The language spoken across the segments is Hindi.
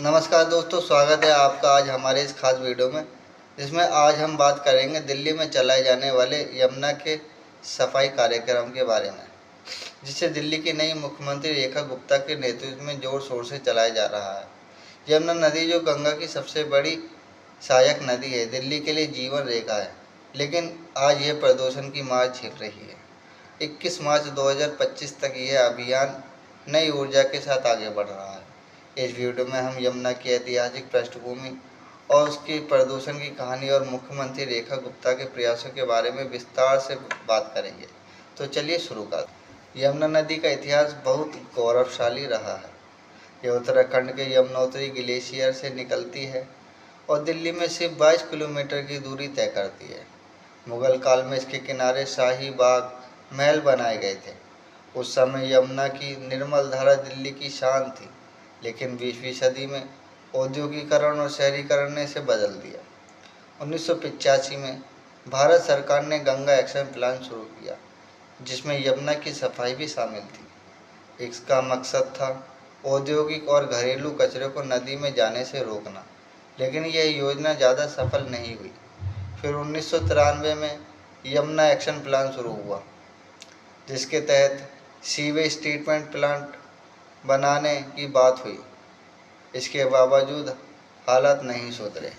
नमस्कार दोस्तों, स्वागत है आपका आज हमारे इस खास वीडियो में, जिसमें आज हम बात करेंगे दिल्ली में चलाए जाने वाले यमुना के सफाई कार्यक्रम के बारे में, जिसे दिल्ली की नई मुख्यमंत्री रेखा गुप्ता के नेतृत्व में जोर शोर से चलाया जा रहा है। यमुना नदी, जो गंगा की सबसे बड़ी सहायक नदी है, दिल्ली के लिए जीवन रेखा है, लेकिन आज यह प्रदूषण की मार झेल रही है। 21 मार्च 2025 तक यह अभियान नई ऊर्जा के साथ आगे बढ़ रहा है। इस वीडियो में हम यमुना की ऐतिहासिक पृष्ठभूमि और उसकी प्रदूषण की कहानी और मुख्यमंत्री रेखा गुप्ता के प्रयासों के बारे में विस्तार से बात करेंगे। तो चलिए शुरू करते हैं। यमुना नदी का इतिहास बहुत गौरवशाली रहा है। यह उत्तराखंड के यमुनोत्री ग्लेशियर से निकलती है और दिल्ली में सिर्फ 22 किलोमीटर की दूरी तय करती है। मुगल काल में इसके किनारे शाही बाग, महल बनाए गए थे। उस समय यमुना की निर्मल धारा दिल्ली की शान थी, लेकिन 20वीं सदी में औद्योगिकरण और शहरीकरण ने इसे बदल दिया। 1985 में भारत सरकार ने गंगा एक्शन प्लान शुरू किया, जिसमें यमुना की सफाई भी शामिल थी। इसका मकसद था औद्योगिक और घरेलू कचरे को नदी में जाने से रोकना, लेकिन यह योजना ज़्यादा सफल नहीं हुई। फिर 1993 में यमुना एक्शन प्लान शुरू हुआ, जिसके तहत सीवेज ट्रीटमेंट प्लांट बनाने की बात हुई। इसके बावजूद हालात नहीं सुधरे।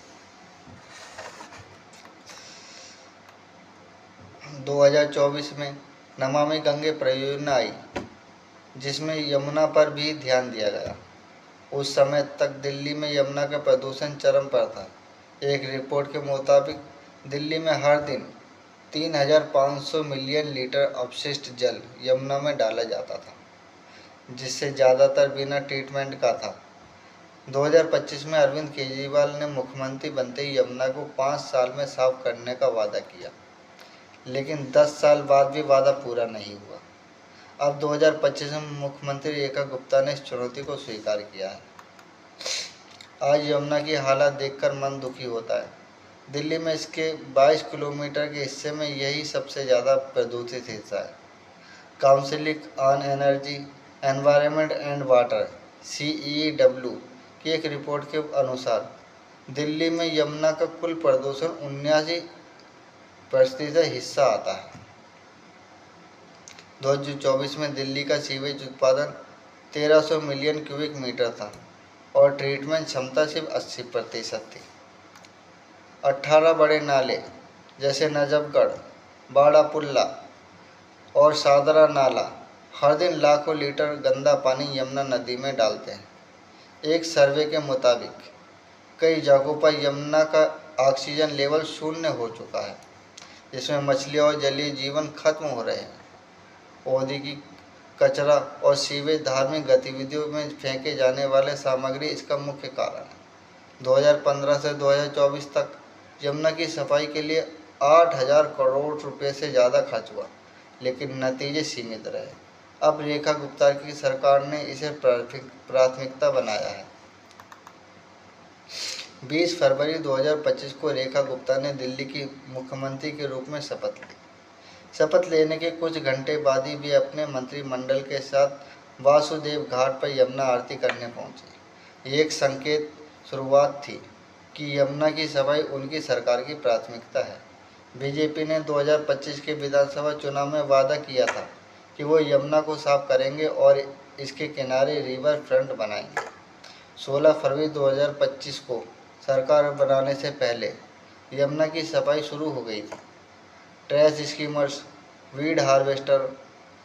2024 में नमामि गंगे परियोजना आई, जिसमें यमुना पर भी ध्यान दिया गया। उस समय तक दिल्ली में यमुना का प्रदूषण चरम पर था। एक रिपोर्ट के मुताबिक दिल्ली में हर दिन 3,500 मिलियन लीटर अपशिष्ट जल यमुना में डाला जाता था, जिससे ज़्यादातर बिना ट्रीटमेंट का था। 2025 में अरविंद केजरीवाल ने मुख्यमंत्री बनते ही यमुना को 5 साल में साफ करने का वादा किया, लेकिन 10 साल बाद भी वादा पूरा नहीं हुआ। अब 2025 में मुख्यमंत्री रेखा गुप्ता ने इस चुनौती को स्वीकार किया है। आज यमुना की हालत देखकर मन दुखी होता है। दिल्ली में इसके 22 किलोमीटर के हिस्से में यही सबसे ज़्यादा प्रदूषित हिस्सा है। Council on energy, environment and water (CEW) की एक रिपोर्ट के अनुसार दिल्ली में यमुना का कुल प्रदूषण 79% हिस्सा आता है। 2024 में दिल्ली का सीवेज उत्पादन 1300 मिलियन क्यूबिक मीटर था और ट्रीटमेंट क्षमता सिर्फ 80% थी। 18 बड़े नाले जैसे नजफगढ़, बाड़ापुल्ला और सादरा नाला हर दिन लाखों लीटर गंदा पानी यमुना नदी में डालते हैं। एक सर्वे के मुताबिक कई जगहों पर यमुना का ऑक्सीजन लेवल शून्य हो चुका है, जिसमें मछलियाँ और जलीय जीवन खत्म हो रहे हैं। औद्योगिक कचरा और सीवेज धार्मिक गतिविधियों में फेंके जाने वाले सामग्री इसका मुख्य कारण है। 2015 से 2024 तक यमुना की सफाई के लिए 8,000 करोड़ रुपए से ज़्यादा खर्च हुआ, लेकिन नतीजे सीमित रहे। अब रेखा गुप्ता की सरकार ने इसे प्राथमिकता बनाया है। 20 फरवरी 2025 को रेखा गुप्ता ने दिल्ली की मुख्यमंत्री के रूप में शपथ ली। शपथ लेने के कुछ घंटे बाद ही वे अपने मंत्रिमंडल के साथ वासुदेव घाट पर यमुना आरती करने पहुंचे। ये एक संकेत शुरुआत थी कि यमुना की सफाई उनकी सरकार की प्राथमिकता है। बीजेपी ने 2025 के विधानसभा चुनाव में वादा किया था कि वो यमुना को साफ करेंगे और इसके किनारे रिवर फ्रंट बनाएंगे। 16 फरवरी 2025 को सरकार बनाने से पहले यमुना की सफाई शुरू हो गई थी। ट्रैश स्कीमर्स, वीड हार्वेस्टर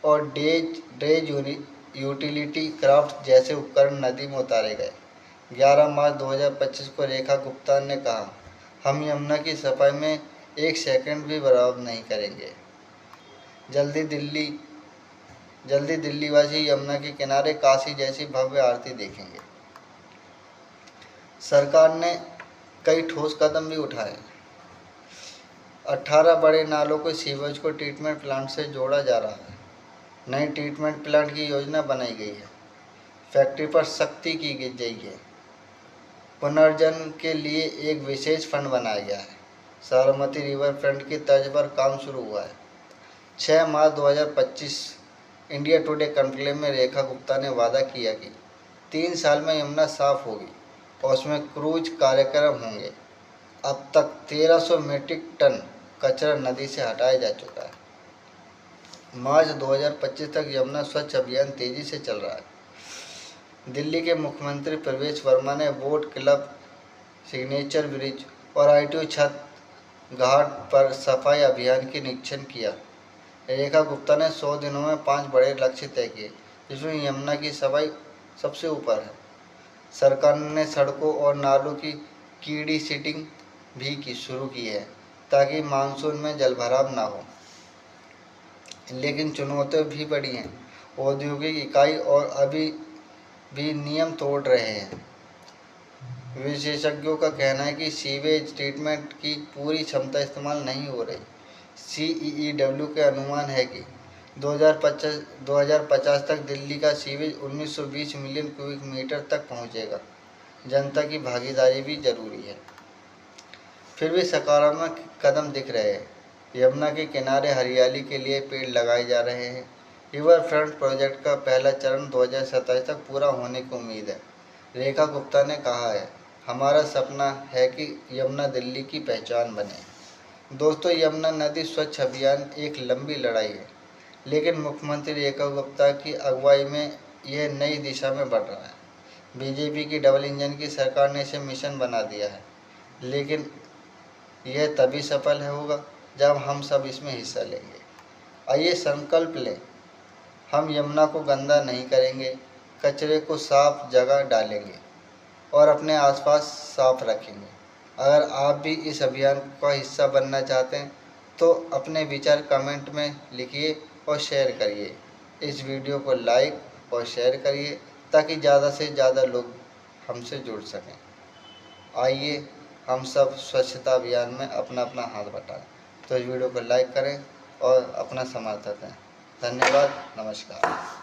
और ड्रेज यूटिलिटी क्राफ्ट जैसे उपकरण नदी में उतारे गए। 11 मार्च 2025 को रेखा गुप्ता ने कहा, हम यमुना की सफाई में एक सेकंड भी बर्बाद नहीं करेंगे। जल्दी दिल्लीवासी यमुना के किनारे काशी जैसी भव्य आरती देखेंगे। सरकार ने कई ठोस कदम भी उठाए। 18 बड़े नालों को सीवेज को ट्रीटमेंट प्लांट से जोड़ा जा रहा है। नई ट्रीटमेंट प्लांट की योजना बनाई गई है। फैक्ट्री पर सख्ती की गई है। पुनर्जन के लिए एक विशेष फंड बनाया गया है। साबरमती रिवर फ्रंट की तर्ज पर काम शुरू हुआ है। 6 मार्च 2025 इंडिया टुडे कॉन्क्लेव में रेखा गुप्ता ने वादा किया कि 3 साल में यमुना साफ होगी और उसमें क्रूज कार्यक्रम होंगे। अब तक 1300 मीट्रिक टन कचरा नदी से हटाया जा चुका है। मार्च 2025 तक यमुना स्वच्छ अभियान तेजी से चल रहा है। दिल्ली के मुख्यमंत्री प्रवेश वर्मा ने बोट क्लब, सिग्नेचर ब्रिज और ITO छत घाट पर सफाई अभियान की निरीक्षण किया। रेखा गुप्ता ने 100 दिनों में 5 बड़े लक्ष्य तय किए, जिसमें यमुना की सफाई सबसे ऊपर है। सरकार ने सड़कों और नालों की कीड़ी सीटिंग भी शुरू की है, ताकि मानसून में जलभराव ना हो। लेकिन चुनौतियाँ भी बड़ी हैं। औद्योगिक इकाई और अभी भी नियम तोड़ रहे हैं। विशेषज्ञों का कहना है कि सीवेज ट्रीटमेंट की पूरी क्षमता इस्तेमाल नहीं हो रही। CEEW के अनुमान है कि 2050 तक दिल्ली का सीवेज 1920 मिलियन क्यूबिक मीटर तक पहुंचेगा। जनता की भागीदारी भी जरूरी है। फिर भी सकारात्मक कदम दिख रहे हैं। यमुना के किनारे हरियाली के लिए पेड़ लगाए जा रहे हैं। रिवर फ्रंट प्रोजेक्ट का पहला चरण 2027 तक पूरा होने की उम्मीद है। रेखा गुप्ता ने कहा है, हमारा सपना है कि यमुना दिल्ली की पहचान बने। दोस्तों, यमुना नदी स्वच्छ अभियान एक लंबी लड़ाई है, लेकिन मुख्यमंत्री रेखा गुप्ता की अगुवाई में यह नई दिशा में बढ़ रहा है। बीजेपी की डबल इंजन की सरकार ने इसे मिशन बना दिया है, लेकिन यह तभी सफल होगा जब हम सब इसमें हिस्सा लेंगे। आइए संकल्प लें, हम यमुना को गंदा नहीं करेंगे, कचरे को साफ जगह डालेंगे और अपने आसपास साफ रखेंगे। अगर आप भी इस अभियान का हिस्सा बनना चाहते हैं तो अपने विचार कमेंट में लिखिए और शेयर करिए। इस वीडियो को लाइक और शेयर करिए ताकि ज़्यादा से ज़्यादा लोग हमसे जुड़ सकें। आइए हम सब स्वच्छता अभियान में अपना अपना हाथ बटाएं। तो इस वीडियो को लाइक करें और अपना समर्थन दें। धन्यवाद, नमस्कार।